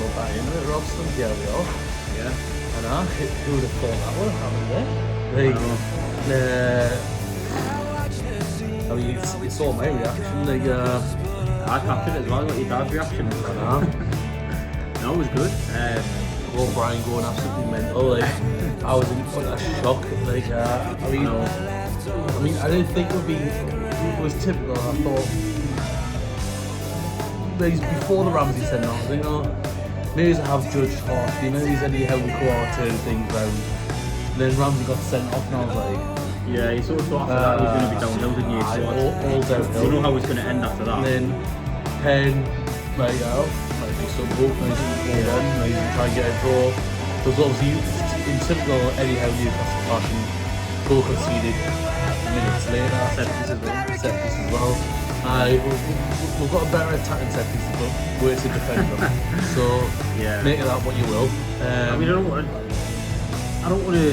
go back in it, Robson. Yeah, we are. Yeah. And who would have thought that would have happened there? I mean, you saw my reaction. I captured it as well. What your dad's reaction was. No, it was good. Brian going absolutely mental. Like, I was in utter shock. Like, I mean, I didn't think it was typical. I thought before the Ramsey send off, maybe to have judged harshly. Maybe he's anyhow we go out turn things round. And then Ramsey got sent off, and I was like, yeah, you sort of thought after that it was going to be downhill, didn't you? All downhill. You know how it's going to end after that. And then Penn, might be some hope, maybe hold on, maybe try and get a draw. Because obviously, in typical anyhow Newcastle fashion, goal conceded minutes later. Set piece as well. We've got a better attacking set pieces, but we're to defend them. So yeah, make of that what you will. I mean, I don't want to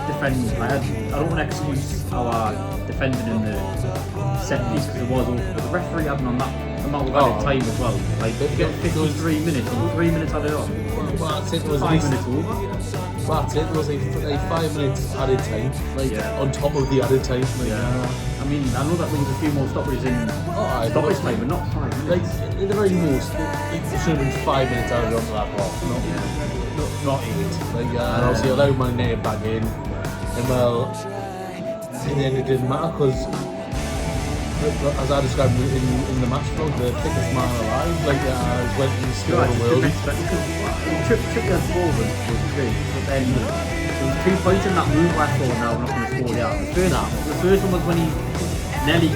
defend. I don't want to excuse our defending in the set piece because it was awful. But the referee having on that amount of added time as well. Like you get 53 minutes, and 3 minutes added on. Well, that's it. It was 5 minutes over. That's it. It was like 5 minutes added time, on top of the added time. I mean, I know that there was a few more stoppages in stoppage time, but not 5 minutes. Like, in the very most, it should have been 5 minutes added onto that half, not 8. And obviously allowed my name back in, and well, in the end it didn't matter because, as I described in the match vlog, the thickest man alive, went in the score of the world. Trippier's ball was great, but then there was 2 points in that move I thought, now I'm not going to score the out. The first one was when he nearly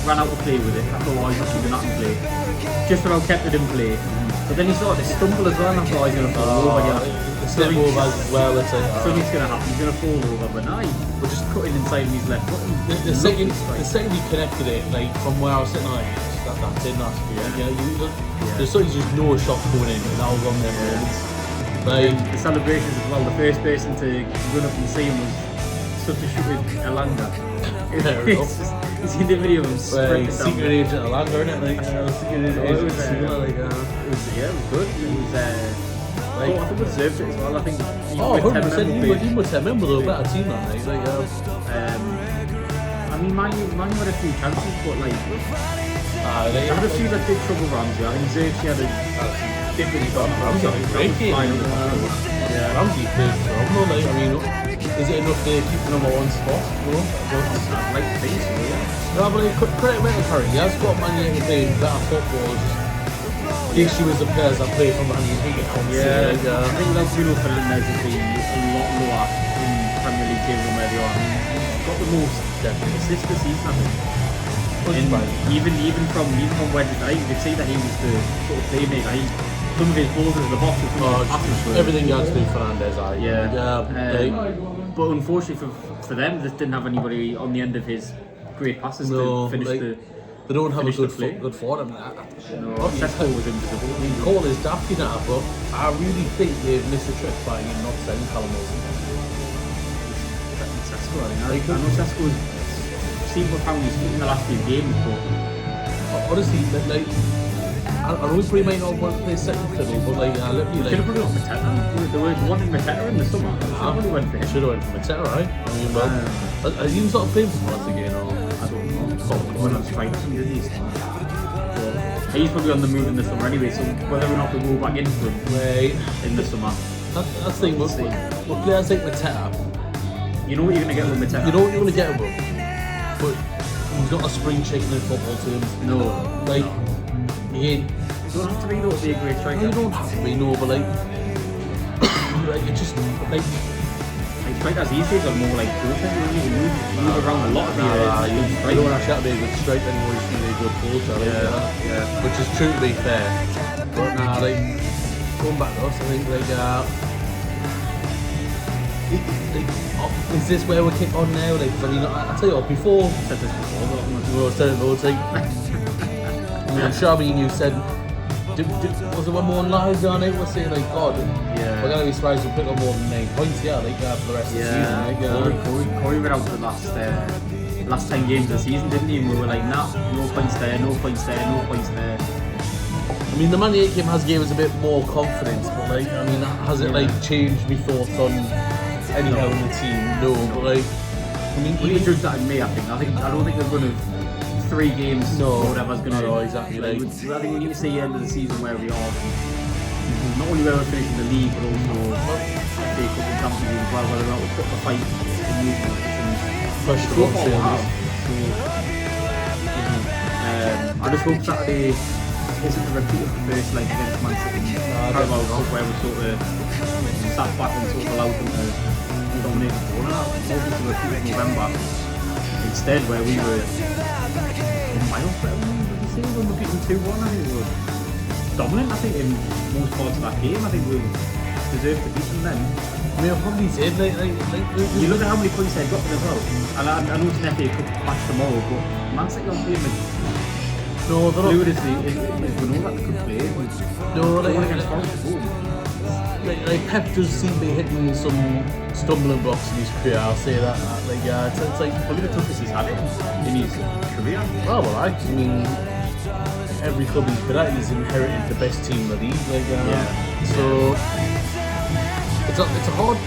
ran out of play with it. I thought, he's not keeping that in play. Just about kept it in play. But then he started to stumble as well, and I thought he's going to fall over again. Step over as well, something's going to happen, he's going to fall over, but now we're just cutting inside his left foot. The second he connected it, from where I was sitting, that's it, there's something just no shots going in, and that was on there. The celebrations as well, the first person to run up and see him was substituted Elanga. You see the video of him sprinting down. Secret agent Elanga, isn't it? It was good. I think we deserved it as well. I think 100%. He must have remember a better team that night. I mean, Man U had a few chances, but they had a few that did trouble Ramsey. I think Xerxes had a different Ramsey had a great game. Ramsey played phenomenal. I mean, is it enough to keep the number 1 spot? No, I'd like to think so, yeah. No, but credit where Curry. He has got Man United playing better football. The issue is the players that play for Man United. I think those Bruno Fernandes would be a lot lower in Premier League games than where they are. He's got the most assists this season, I think. Even from where you could see that he was the sort of playmaker. Some of his balls into the box, everything you had to do Fernandes. But unfortunately for them, they didn't have anybody on the end of his great passes to finish They don't have a good forward. Sesko was invisible. I mean, Cole is daft now, but I really think they've missed a trick by not selling Callum Wilson. I know Sesko's seen what he's in the last few games, but honestly, I know we probably might not want to play second fiddle, but could have put it on Mateta. They were wanting Mateta in the summer. Should have went for Mateta, right? I mean, has he sort of playing for us again, or I don't know. When I'm trying to do these. He's probably on the move in the summer anyway, so whether or not we go back into him in the summer. That's the thing, with players like Mateta, you know what you're going to get with Mateta. You know what you're going to get with him, but he's not a spring chicken in football terms. No. You don't have to be, though, to be a great striker. You don't have to be, no, but it just, strikers these days are more like coaches. You don't need to move around a lot of the you don't actually have to be a good striker anymore, you should be a good coach. Which is true, to be fair. But going back to us, I think is this where we kick on now? I mean, I tell you what, before I said this before, we were saying I mean, I'm sure you said, was it one more live on it? We're saying God, we're going to be surprised we'll pick up more than 9 points, for the rest of the season. Corey went out for the last 10 games of the season, didn't he? And we were like, nah, no points there, no points there, no points there. I mean, the Man United game has given us a bit more confidence, but like, I mean, has it like changed my thoughts on anyhow in the team? No, but like, I mean, We can judge that in May. I don't think they're going to 3 games or whatever's going to. No, exactly. Like, I think we need to see the end of the season where we are. Not only where we're finishing the league, but also FA Cup and Champions League as well. Whether or not we put the fight in new competitions. Push the So ball far we have. field. I just hope Saturday isn't a repeat of the first leg against Man City. Carabao Cup where we sort of sat back and sort of allowed them to dominate the ball. I hope it's a repeat of November. Instead, where we were miles better than we when we beat them 2-1. I think we were dominant. I think in most parts of that game, I think we deserved to beat them then. I mean, I probably did. You look at how many points they've got as well. And I know it's an FA Cup match tomorrow, but Man City are playing with fluidity. We know that they could play. No, against Forest. like Pep does seem to be hitting some stumbling blocks in his career. I'll say that. Like, yeah, it's like Probably the toughest he's had it in his career. well, I mean, every club he's been at, he's inherited the best team in the league. Like, so it's a hard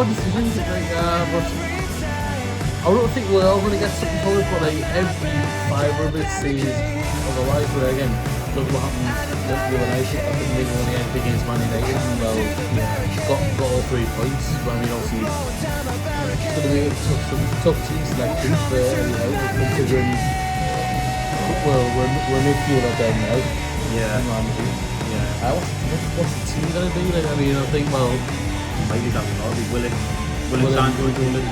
decision. Like, but I don't think we're all going to get something for it. But like every fibre of it says otherwise. But again, look what happened the other night. I think they only ended against Man United, and well, got all 3 points. But I mean, obviously, it's going to be a tough team selection. But considering we're midfield at them now. What's the team going to be? Like, I mean, I think Maybe that's not. Be William Sandro, Joe.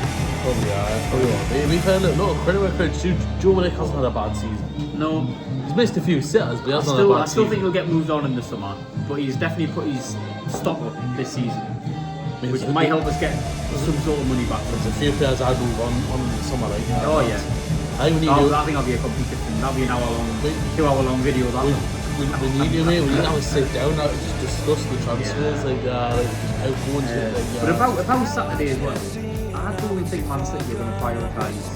Probably are. We've had a little credit where credit's due. Joe Willock hasn't had a bad season. No. He's missed a few sitters, but he hasn't had a bad I still season. think he'll get moved on in the summer, but he's definitely put his stock up this season, which might help us get some sort of money back. There's a few players I'd move on in the summer, like that. Oh yeah. I think that'll be a complete different. That'll be an hour-long, 2-hour-long video. We need you, mate. We need to have a sit down now to just discuss the transfers, like outgoings. But about Saturday as well, I don't think Man City are going to prioritise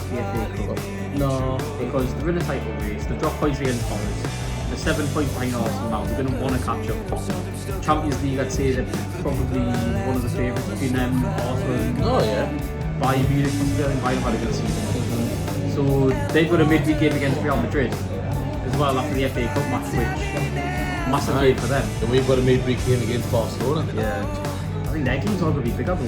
the FA Cup. No, Because they're in a title race, they've dropped points against Forest, they're 7 points behind Arsenal now, they're going to want to catch up. Champions League, I'd say they're probably one of the favourites between them, Arsenal, Bayern Munich, I think Bayern had a good season. So they've got a midweek game against Real Madrid as well after the FA Cup match, which massive game for them. And we've got a midweek game against Barcelona. Yeah. I think their game's all going to be bigger though.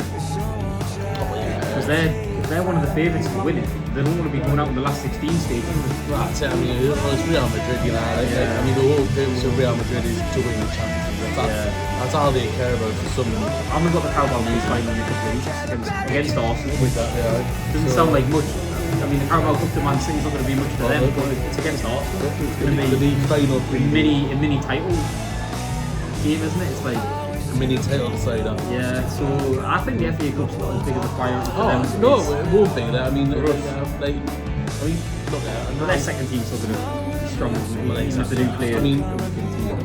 Because they're one of the favourites to win it. They don't want to be going out in the last 16 stage. That's it. I mean, it's Real Madrid, you know. I mean, the whole purpose of Real Madrid is to win the Champions League. That's all they care about for some. I haven't got the Carabao Cup final in a couple of weeks against Arsenal. With that, Doesn't sound like much. I mean, the Carabao Cup to Man City's not going to be much for them, but it's against Arsenal. It's going to be the final a mini title game, isn't it? It's like a mini title decider. Yeah, so I think the FA Cup's not as big of a priority for them. No, it won't be. I mean, look, their second team's still going to be strong, isn't it? Even if they do play. I mean,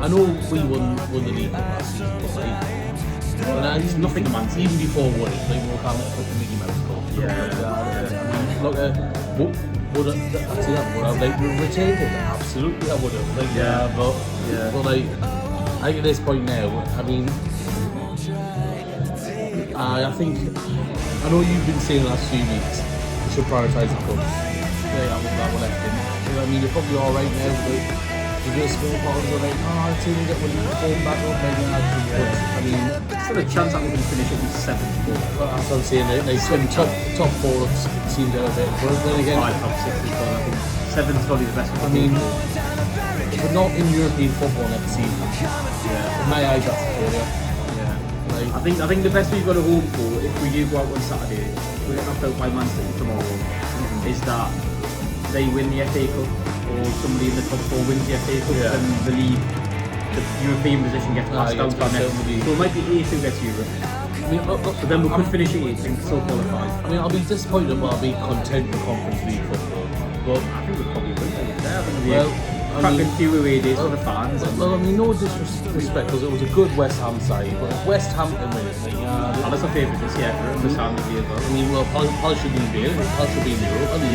I know we won the league last season, but it's nothing. Even before we won it, like we'll call it a Mickey Mouse Cup. Look, would I like retained it? Absolutely, I would have. But like, I think at this point now, I mean, I think I know you've been saying the last few weeks we should prioritise the clubs. They haven't got one left in. You know what I mean? You're probably all right now, but the real small parts are like, the team will get one form back up, maybe not. I mean, still a chance that we can finish at least 7th. Well, that's what I'm saying. They top 4 seem to have a bit, but then again, 5 top 6 as well. I think 7th's probably the best. I mean, but not in European football next season. In my eyes, that's clear. I think the best we've got to hope for if we do go out on Saturday, we get knocked out by Man City tomorrow, is that they win the FA Cup or somebody in the top 4 wins the FA Cup and the league, the European position gets passed out to next. So it might be 8 who gets Europe. I mean, so then we could finish at 8 and still qualify. I mean, I'll be disappointed, but I'll be content with Conference League football. But I think we'll probably win there. Cracking few away days for the fans. Well, I mean, no disrespect, because it was a good West Ham side, but if West Ham can win it, that's a favourite this year for West Ham to be as well. I mean, well, Palace should be in Europe, Palace should be in Europe. I mean,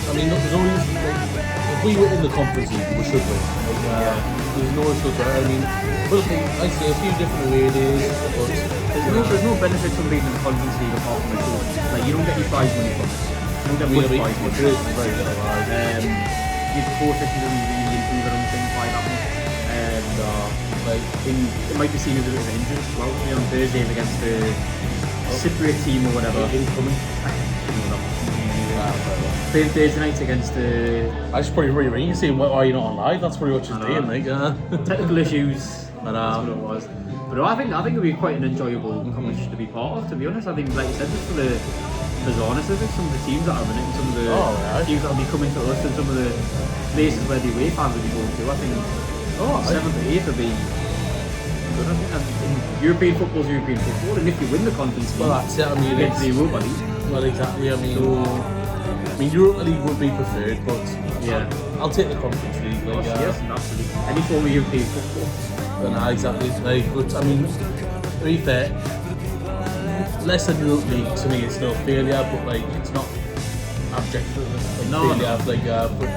I mean, look, there's no reason. Like, if we were in the conference league, we should win. Like, there's no issue there. I mean, well, I see a few different ways, but there's no benefit from being in the conference league apart from the coach. Like, you don't get your prize money from it. You don't get much prize money. It is very little. Your coefficient doesn't really improve it on things like that much. Like, it might be seen as a bit of an injury as well. On Thursdays against the Cypriot team or whatever. Incoming. Playing Thursday nights against the. I just probably really ring saying, why are you not on live? That's pretty much his day, like. Technical issues. That's what it was. But I think it'll be quite an enjoyable competition to be part of. To be honest, I think, like you said, just for the bizarreness of it, some of the teams that are in it, and some of the teams that will be coming to us, and some of the places where the away fans will be going to. I think 7th or 8th will be. I think European football's European football, and if you win the conference league, well, that's it. I mean, you get to the Europa League. Well, exactly. I mean, Europa League would be preferred, but I'll take the conference league. Like, yes, absolutely. Any form of European football. Well, exactly. Like, but I mean, to be fair, less than Europa League to me, it's still a failure, but like, it's not abject failure. Like, but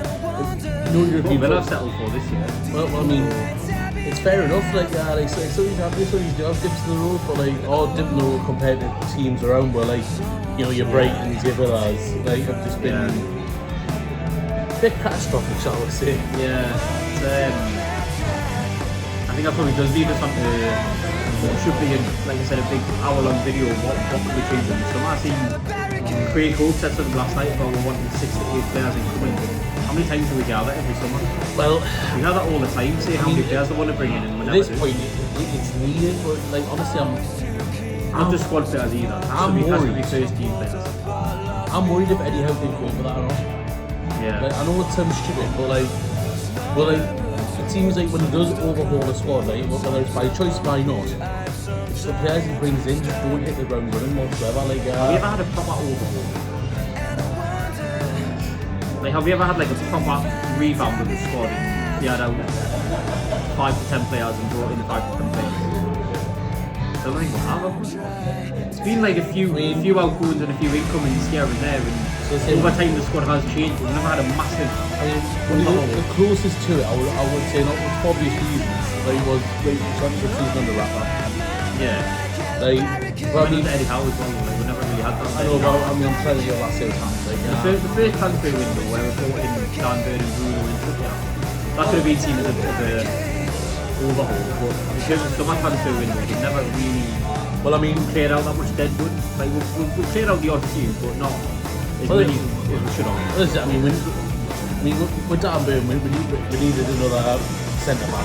no European. Well, I've settled for this year. Well, I mean. It's fair enough, like, so you have dips in the road, but like, dip in the road compared to teams around where, like, you know, your Brightons, your Villas, like, have just been a bit catastrophic, shall we say. Yeah, I think that probably does lead us on to what should be, like I said, a big hour-long video of what could be changed in the summer. I seen Craig Hope said something last night about we're wanting 6 to 8 players incoming. How many times do we gather every summer? Well, we have that all the time, say how many players they want to bring in. And at this point, it's needed, but like, honestly, not just squad players either. I'm worried. Be first team players. I'm worried if Eddie Howe didn't go for that or not. Yeah. Like, I know it sounds stupid, but it seems like when he does overhaul the squad, like, whether it's by choice or by not, it's the players he brings in just don't hit the ground running whatsoever. Like, have you ever had a proper overhaul? Like, have you ever had like a proper revamp of the squad? You had out 5 to 10 players and brought in 5 to 10 players. I don't think we have. It's been like a few outgoings and a few incomings here and there, and over time the squad has changed. We've never had a massive. The closest to it, I would say, not was probably seasons. Like, was championship season under wrapper. Yeah. Like, well, I mean, Eddie Howe as well. Like, we never really had that. I know, but I mean, I'm trying to get last year's hands. Like, the first transfer window where we brought in Dan Bird and Bruno and stuff, that could have been seen as a bit of a overhaul. But because of summer transfer window, we never really. Well, I mean, cleared out that much deadwood. Like, we've cleared out the odd few, but not as many as we should have. I mean, with Dan Bird, we needed another centre back.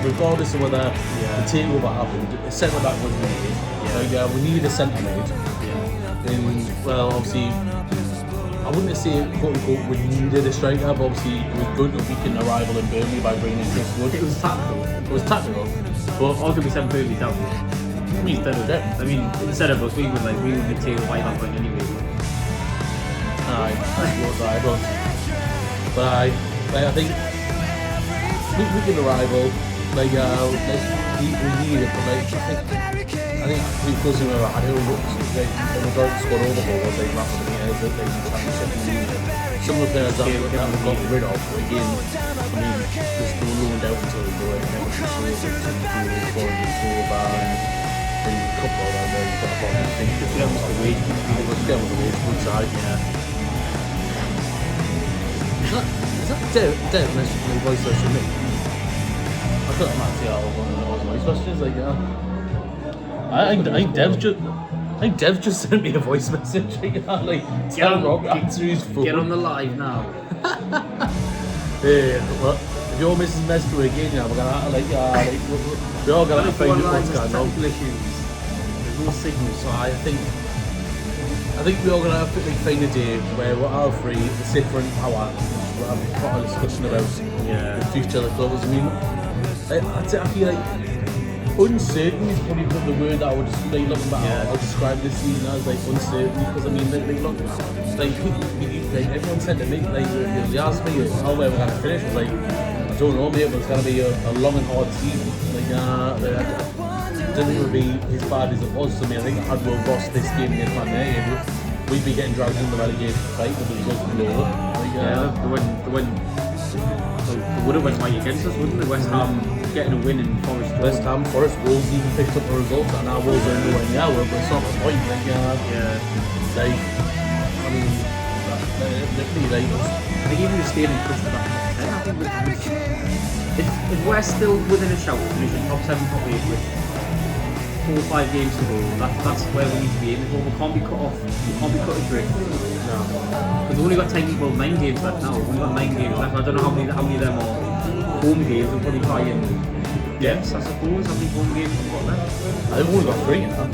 Regardless of whether the takeover happened, a centre back was needed. Like, we needed a centre mid. And, well, obviously, I wouldn't say quote unquote we needed a striker, but obviously it was good that we can arrival in Burnley by bringing in Chris Wood. It was tactical. But arguably sent Burnley down. I mean, instead of us, we would be tail by that point anyway. But I think we can arrival. Like, we need it, but like, I think because we were had it looks like the majority of the squad overhaul was like Rafa Benitez, that they championship. Some of the players that we got rid of, but again, I mean, just they were loaned out until they were never too sure of it, and a couple of them there, you've got a problem. I think just get on with the wage, good side, Is that Dev messaging me voice message me? I thought I might see all of voice messages, like, I think Dev just sent me a voice message. Like, get on the live now. Well, if your missus messed with again, we're gonna we're all gonna find out what's going on. There's no signal, so I think we're all gonna have to find a day where we're all free to sit for an hour. We'll have a proper discussion about the future of the club. I mean, I feel like uncertain is probably the word that I would just looking back. I'll describe this season as like uncertain, because I mean, everyone said to me, they asked me how where we're gonna finish. I was like, I don't know, mate, but it's gonna be a long and hard season. I didn't think it would be as bad as it was to me. I think had we lost this game against Man United, we'd be getting dragged in the relegation fight with the result below. they would have went right against us, wouldn't they? West Ham getting a win in Forest. West Ham, Forest, Wolves even picked up the results, and now Wolves are nowhere near well, but it's not the point. Like, I mean, literally, like, I think even if staying in touch with that top 10, I think if we're still within a shout of finishing top 7, top 8 with 4 or 5 games to go, that's where we need to be aiming for. We can't be cut off, we can't be cut adrift. No. Because we've only got 9 games left now, we've only got 9 games left. I don't know how many of them are home games, we'll probably try and yes, I suppose. How many home games we've got left? I think we've only got 3 now.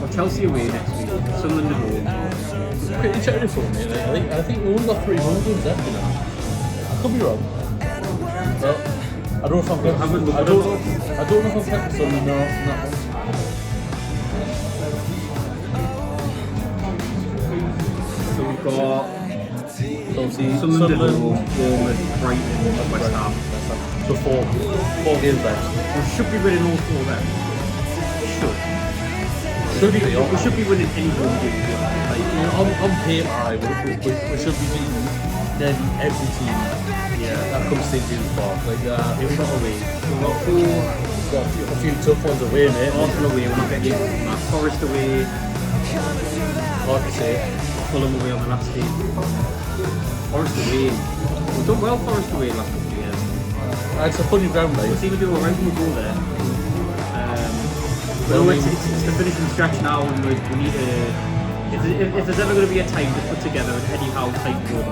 Got Chelsea away next week, Sunderland at home. Pretty charity for me. Like, I think we've only got 3 home games left now. I could be wrong. But I don't know if I'm getting. I don't know if I'm getting Sunderland or not. So we've got Sunderland, Bournemouth, Brighton, and West Ham. So 4 games left. We should be winning all 4 of them. We should be winning any home game. Like, you know, on paper, we should be beating nearly every team that comes to St James Park. Like, we've got away. We've got a few tough ones away, mate. Arsenal away, we're not getting that. Forest away. Hard to say. Fulham away on the last game. Forest away. We've done well Forest away the last couple of years. It's a funny ground, mate. We'll see we do alright when we go there. Well, it's the finishing stretch now, and we need to. If there's ever going to be a time to put together an Eddie Howe type run,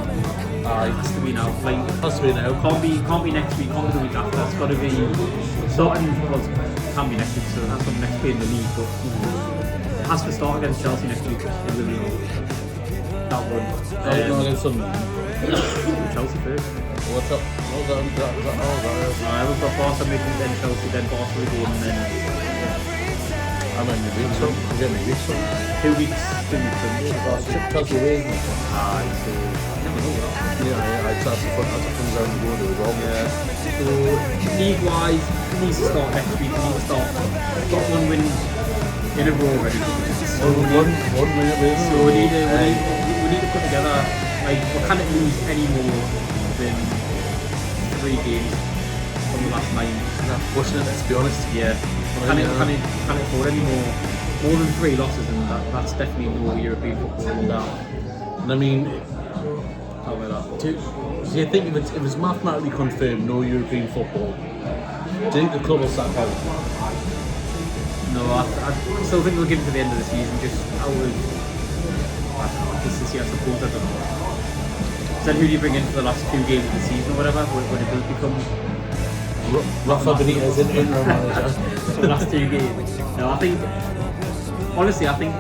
it has to be now. Like, has to be now. Can't be next week. Can't be the week after. It's got to be starting. Well, can be next week, so that's when next play in the league. But it has to start against Chelsea next week in the league. That run. Against Sunderland. Chelsea first. What's up? We've got Barca midweek, then Chelsea, then Barca again, and then. How many weeks up? I'm getting a week up. 2 weeks. 2 weeks. Chelsea away, isn't it? So never know that. Yeah, that's a fun round to go to as well. Yeah. So league-wise, it needs to start next week. It needs to start. We've got 1 win in a row already. So one win a row. So we need to put together. Like, we can't lose any more than 3 games from the last 9. That's pushing it, let's be honest. Yeah. Can it afford any more than 3 losses, and that's definitely no European football. And I mean, how about that? Do you think if it's mathematically confirmed no European football, do you think the club will sack out? No, I still think we'll give it to the end of the season, just out of consistency, I suppose. I don't know. Then who do you bring in for the last 2 games of the season or whatever, when it does become Rafa Benitez in interim manager for the last 2 games? No, I think honestly, I think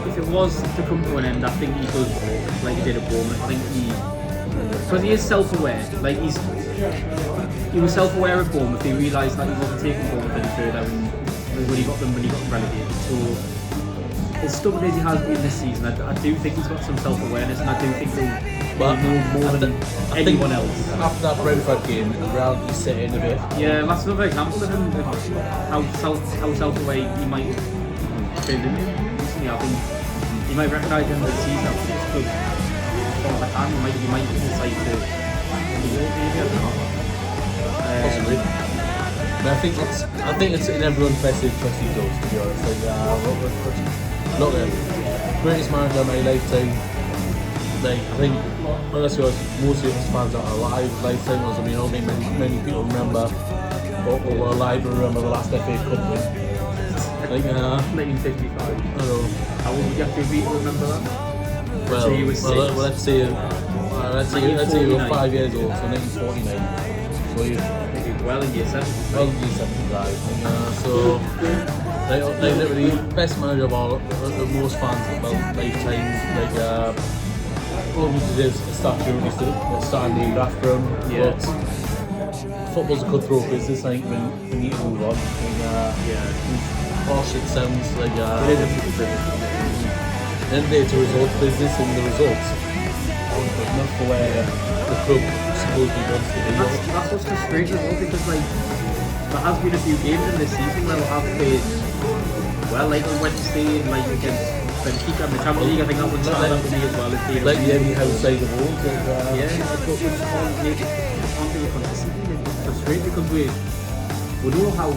if it was to come to an end, I think he does like he did at Bournemouth. I think because he is self-aware. Like he was self-aware at Bournemouth. He realised that he wasn't taking Bournemouth any further when he got them relegated. So as stubborn as he has been this season, I do think he's got some self-awareness, and I do think he'll know more than anyone else. After that Brentford game, reality set in a bit. Yeah, that's another example of him, how self-aware he might have turned into recently. I think he might recognise him this season after this club. As far as I can, he might decide to maybe, I don't know. Possibly. But I think it's in everyone's best interest he does, to be honest. Like, not the greatest manager of my lifetime. Like, I think, honestly, most of us fans are alive lifetimers. I mean, I don't think many people remember, or were alive and remember the last FA Cup win. Like, 1955. I don't know. How old would you have to be to remember that? Well, he was 6. let's say you were 5 years old, so 1949. So you well in year 7. Well in year 75. So they literally best manager of all, most fans of lifetime. Like, all we did is a statue and a stand named after him. Yeah. But football's a cutthroat business. I think we need to move on. Harsh it sounds like. It is a people business. Then it's a results business, and the results aren't good enough for where the club supposedly wants to be. That's what's frustrating as well, because like there has been a few games in this season where we have played well, like on Wednesday and like against Benfica in the Champions League. I think that would stand out to me as well. Like the Eddie Howe side of all. Yeah, but we can't do it consistently. It's frustrating because we know how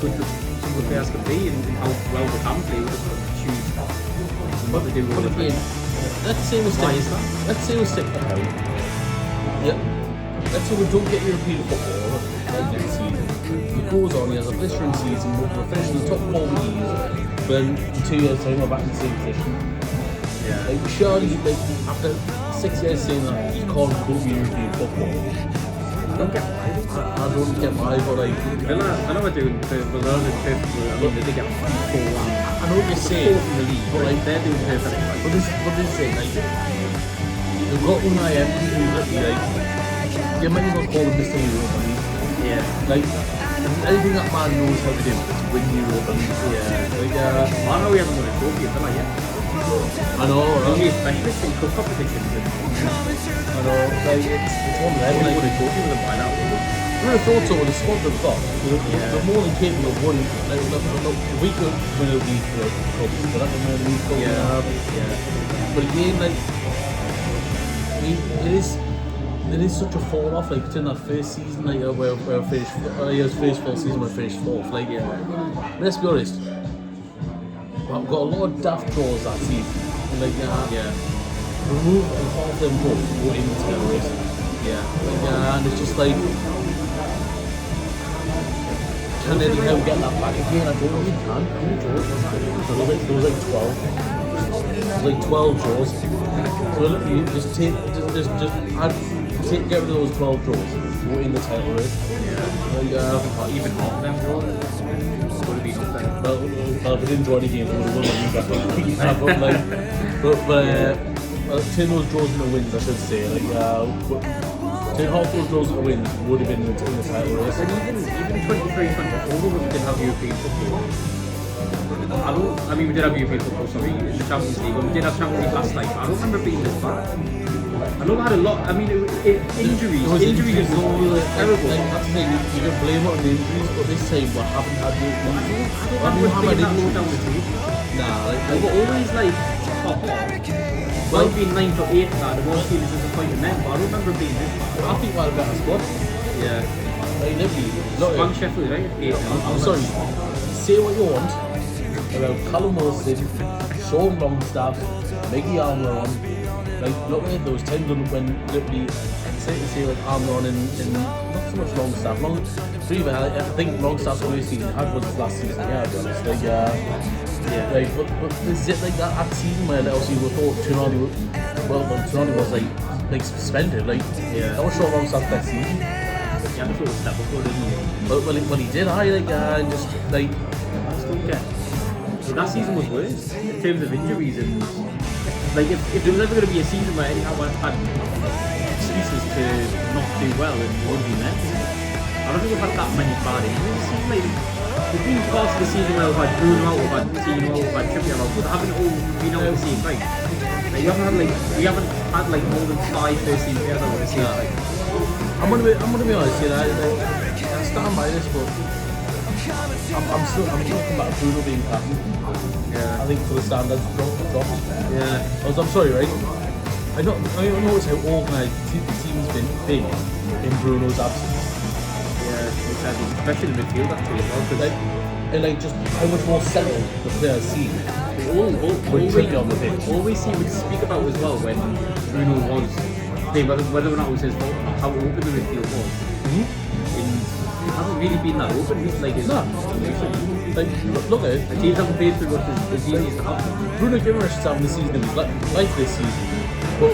good some of the players can be and how well they can play. We just got to choose what to do with the game. Let's say we stick to Howe. Yeah. Let's say we don't get European football like next season. It goes on, he has a blistering season, we're finishing the top 4 leagues, then in 2 years' time we're back in the same position. Yeah. Like, surely, like, after 6 years saying that you can't go to European football, I don't get why. I don't get why, but like... Villa are doing perfect. I mean, they did get 4-1. I know what you're saying, in the league, but like, they're doing perfect. but this is it, like, they've got Unai Emery who's literally like, you might as well call him Mr. Europa League. Yeah. Like, anything that man knows how to do is win Europa League. Yeah. Like, I know we haven't won a trophy in Villa yet. I know, Only a specialist in cup competitions. I know, like, it's one of them. Only Like, won a trophy with them by now. I would have thought so with the squad they've got. They're more than capable of winning. Like, we could win a league for the club. They're not going to win a league cup. Yeah. But again, like, I mean, it is such a fall off, like between that first season, like where I finished, his first full season where I finished 4th. Like, let's be honest, we've got a lot of daft draws that season. And like, remove half them goals, go in the terrorist. Yeah. Like, and it's just like, can Eddie Howe get that back again? I don't know if he can. How many draws was that? There was like 12. There was like 12 draws. So look, you just get rid of those 12 draws. Go in the title race. Yeah. Like, even half of them draws. It's going to be nothing. Well, if we didn't draw any games, we would have won the league. But turn those draws into wins, I should say. Like, turn half those draws into wins would have been in the title race. And even 23-24, we did have European football. I mean, we did have European football, sorry, in the Champions League. We did have Champions League last night, but I don't remember being this bad. I know we had a lot. I mean, injuries was terrible. Like, that's the thing, you can blame it on the injuries, but this time we haven't had the injuries. I don't remember being that low down the table. Nah, They were always like top. Well, being 9 for 8 now, the one team is disappointing them, but I don't remember being this bad. I think we had a better squad. Yeah. Like, literally. One Sheffield, right? 8. I'm sorry. Say what you want about Callum Wilson, Sean Longstaff, Mickey Almiron. Like, look at those times when literally, say like Almiron and not so much Longstaff. I think Longstaff's only season had was last season. Yeah, to be honest. Like, like, but is it like that season where obviously we thought Tonali was like suspended? Like, that was Sean Longstaff's best season. Yeah, I thought it was step before, didn't he? Well, he did. And just like. I just don't get. So that season was worse in terms of injuries and like if there was ever going to be a season where Eddie Howe had excuses to not do well and it would have been that. I don't think we've had that many bad injuries. It seems like there's been parts of the season where we've had Bruno out, we've had Tino out, we've had Trippier out, but haven't all been out at the same time. Like, we haven't had like more than 5 first team players out at the same time. I'm gonna be honest, you know, I stand by this, but I'm still talking about Bruno being captain. Yeah. I think for the standards dropped. Yeah. I'm sorry, right? I don't notice how organised the team's been in Bruno's absence. Yeah, especially in the midfield actually as well. And just how much more settled the players seem. Always he would speak about as well when Bruno was playing, whether or not it was his fault, how open the midfield was. It hasn't really been that open. Like, Look at it. The teams haven't played through what the team needs to happen. Bruno Guimaraes is having the season of his life this season, but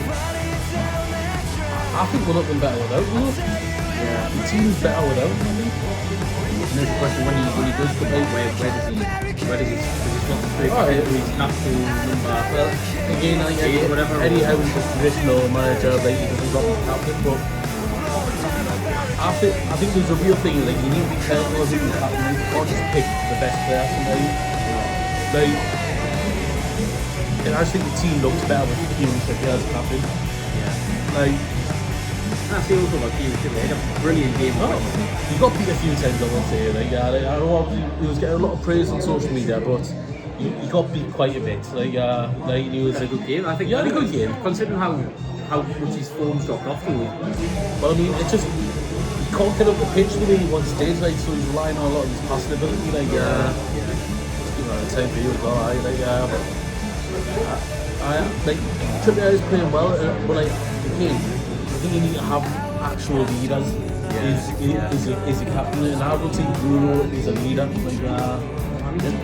I think we're looking better without him. Yeah. The team's better without him. And there's a question when he does come out, where does he slot straight back into his natural number? Well, again, I think Eddie Howe's a traditional manager, like he doesn't drop the captain, but I think there's a real thing, like you need to be careful of who you captain. You can't just pick the best player sometimes. Like, and I just think the team looks better with Kieran Trippier as captain. Yeah. Like, that's the also about Kieran Trippier. He had a brilliant game. He got beat a few times, I will say. Like, I know he was getting a lot of praise on social media, but he got beat quite a bit. Like he was It's a good game. I think. He had a good game. Considering how much his form's dropped off. But I mean, it's just he can't get up the pitch the way he once did. Like so, he's relying on a lot of his passing ability. Like same for you as well. Like Trippier is playing well, but like again, I think you need to have actual leaders. Is a captain, and I don't think Bruno is a leader. Like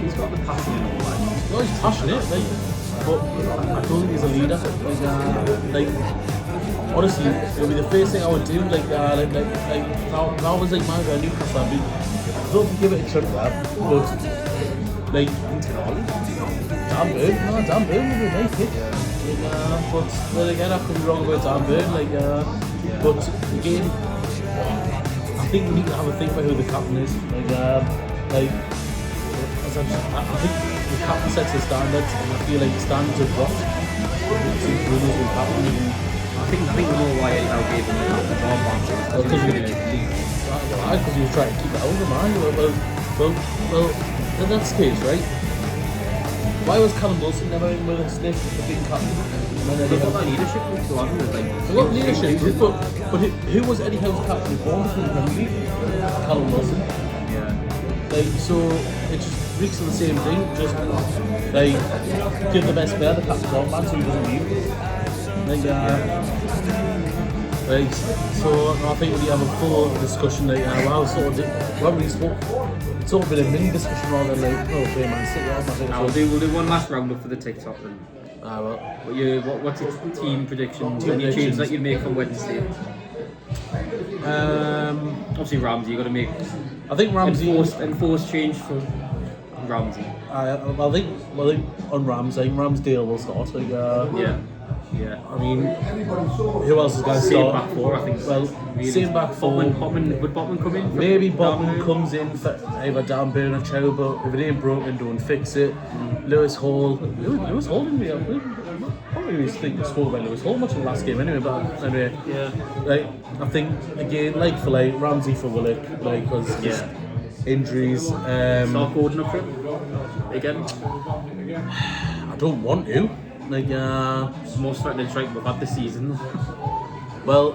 he's got the passion and all that. no, he's passionate. Like, but I don't think he's a leader. Like honestly, it would be the first thing I would do. Like now I was like manager at Newcastle. I'd be don't give it a trip there, but like Dan Burn would be nice. But then again, I could be wrong about Dan Burn. But again, I think we need to have a think about who the captain is. I think the captain sets the standards, and I feel like the standards have dropped since Bruno's been captain. I think we know why Eddie Howe gave him the captain's armband. Because he was trying to keep it over, man. Well, then that's the case, right? Why was Callum Wilson never in with a sniff for being captain? They've got that leadership, so I don't like. They got leadership, but who was Eddie Howe's captain before the Premier League? Callum Wilson. Yeah. Like, so it just reeks of the same thing. Just like give the best player the captain's armband so he doesn't leave. Like, so I think we have a full discussion. Like, wow, sort of, we haven't really spoke. It's sort of been a mini discussion rather than like, oh, play Man City. I think we'll do one last round up for the TikTok then. Well. What's your team predictions? Any changes that you make for Wednesday? Obviously Ramsey, you got to make. I think Ramsey enforced change for Ramsey. I think on Ramsey, Ramsdale will start. Like, yeah. I mean, who else is going to start? Same back four, I think. Well, really. Same back four. Would Botman come in? Maybe Botman comes in for either Dan Burn or Chow, but if it ain't broken, don't fix it. Lewis Hall didn't we? I don't really think we spoke about Lewis Hall much in the last game anyway, but anyway. Yeah. Like, I think, again, like for like, Ramsey for Willock, like, because just injuries. Start Gordon up front again? I don't want to. Like, most threatening strike we've had this season. Well,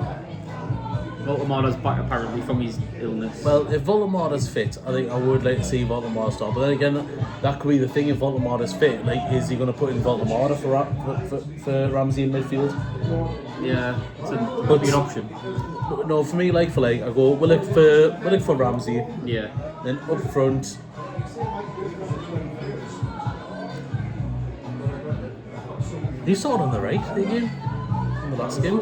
Voltemada's back apparently from his illness. Well, if Voltemada's fit, I think I would like to see Voltemada start. But then again, that could be the thing. If Voltemada's fit, like, is he going to put in Voltemada for Ramsey in midfield? Yeah, it's an option. No, for me, like for like, I go Willock for Ramsey. Yeah. Then up front. You saw it on the right again in the last game.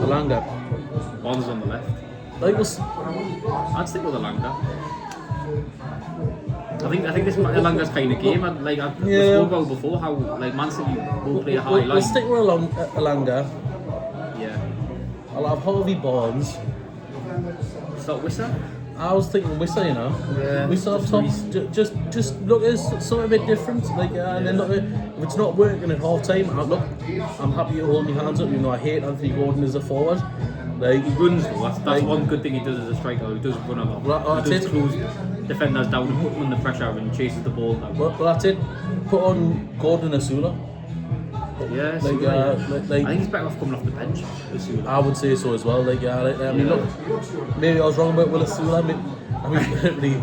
Alanga. Bonds on the left. Like was. I'd stick with Alanga. I think this is Alanga's kind of game. We spoke about before how like Man City will play a high line. We'll stick with Alanga. Yeah. I'll have Harvey Barnes. Start Wissa? I was thinking Wissa, you know. Yeah. Wissa up top. Just look at something a bit different. Like, and then look, if it's not working at half time, I'm happy to hold my hands up. Even though I hate Anthony Gordon as a forward. Like, he runs though. That's like, one good thing he does as a striker. He does run a lot. He does close defenders down and put them under pressure and chases the ball down. Well, that's it. Put on Gordon Asula. Yeah, like, I think he's better off coming off the bench. Asula. I would say so as well. Like, I mean, look, maybe I was wrong about Will Asula. I mean, literally,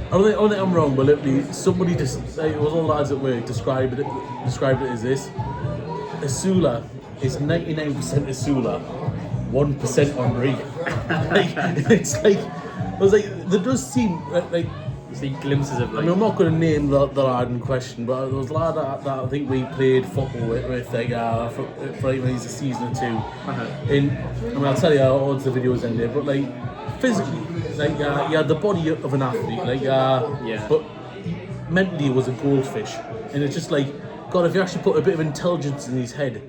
I don't think I'm wrong, but literally, somebody just it was all lads at work described it as this: Asula is 99% Asula, 1% Henri. Like, it's like, I was like, there does seem like. See glimpses of like. I mean, I'm not going to name the lad in question, but there was a lad that I think we played football with like, for like maybe a season or two. I mean, I'll tell you all the videos in there, but like physically, like he had the body of an athlete, like but mentally he was a goldfish, and it's just like, God, if you actually put a bit of intelligence in his head,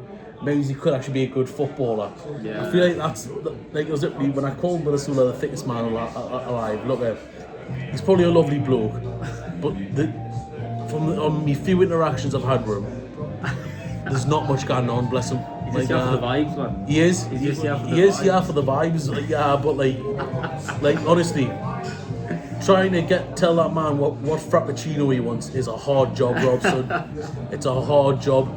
maybe he could actually be a good footballer. Yeah. I feel like that's like it was literally when I called Minnesota the thickest man alive. Look at. He's probably a lovely bloke, but on me few interactions I've had with him, there's not much going on. Bless him. He's just here for the vibes, man. He is. He's just here for the vibes. Here for the vibes. But like honestly, Trying to tell that man what frappuccino he wants is a hard job, Robson. It's a hard job.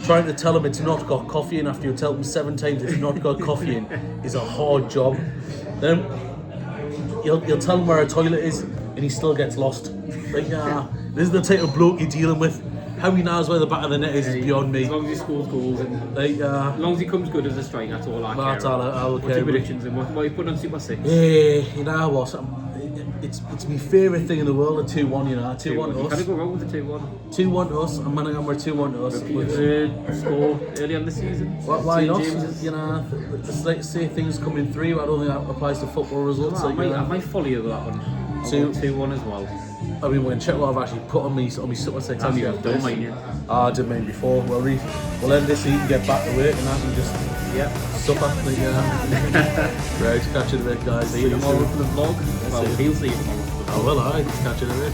Trying to tell him it's not got coffee in after you tell him 7 times it's not got coffee in is a hard job. Then you'll tell him where a toilet is and he still gets lost. Like, this is the type of bloke you're dealing with. How he knows where the back of the net is beyond me. As long as he scores goals and like, as long as he comes good as a striker, that's all I care. That's all I'll What's care your about. predictions and what you put on Super 6? Yeah, you know what? It's my favourite thing in the world, a 2-1, you know. 2-1 You to can't us. go wrong with the 2-1. 2-1 to us. I'm managing we're 2-1 to us. Repeated score early on the season. Why not? James's. You know, it's like say things coming through. I don't think that applies to football results. I Like, might follow you with that one. I'll Two- go 2-1 as well. I mean, we're going to check what I've actually put on me Super 6. Tell me I've done mine, yeah. I did mine before. We'll end this eat and get back to work and that and just supper. Like, right, catch you in a bit, guys. See you tomorrow for the vlog. Well, he'll see you tomorrow. Oh, well, alright, catch you in a bit.